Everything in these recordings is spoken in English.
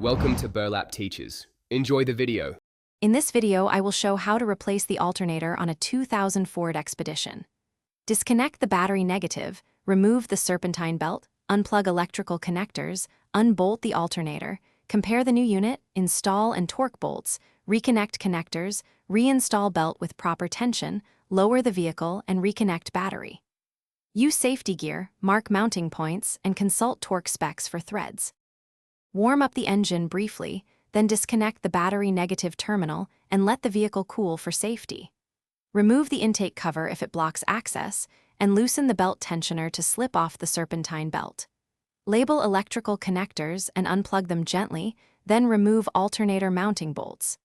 Welcome to Burlap Teachers. Enjoy the video. In this video, I will show how to replace the alternator on a 2000 Ford Expedition. Disconnect the battery negative, remove the serpentine belt, unplug electrical connectors, unbolt the alternator, compare the new unit, install and torque bolts, reconnect connectors, reinstall belt with proper tension, lower the vehicle, and reconnect battery. Use safety gear, mark mounting points, and consult torque specs for threads. Warm up the engine briefly, then disconnect the battery negative terminal and let the vehicle cool for safety. Remove the intake cover if it blocks access, and loosen the belt tensioner to slip off the serpentine belt. Label electrical connectors and unplug them gently, then remove alternator mounting bolts.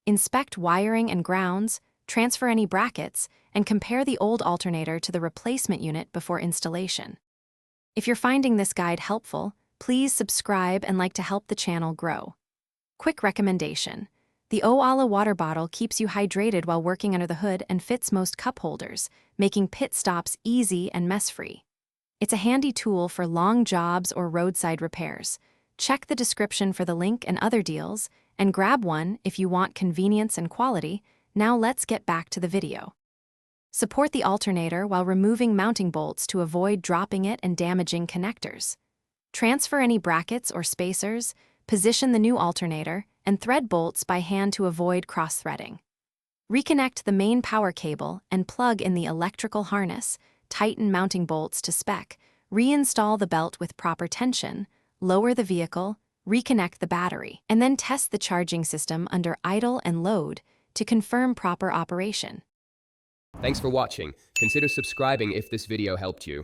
Inspect wiring and grounds, transfer any brackets, and compare the old alternator to the replacement unit before installation. If you're finding this guide helpful, please subscribe and like to help the channel grow. Quick recommendation: the Oala water bottle keeps you hydrated while working under the hood and fits most cup holders, making pit stops easy and mess-free. It's a handy tool for long jobs or roadside repairs. Check the description for the link and other deals, and grab one if you want convenience and quality. Now let's get back to the video. Support the alternator while removing mounting bolts to avoid dropping it and damaging connectors. Transfer any brackets or spacers, position the new alternator, and thread bolts by hand to avoid cross-threading. Reconnect the main power cable and plug in the electrical harness, tighten mounting bolts to spec, reinstall the belt with proper tension, lower the vehicle, reconnect the battery, and then test the charging system under idle and load to confirm proper operation. Thanks for watching. Consider subscribing if this video helped you.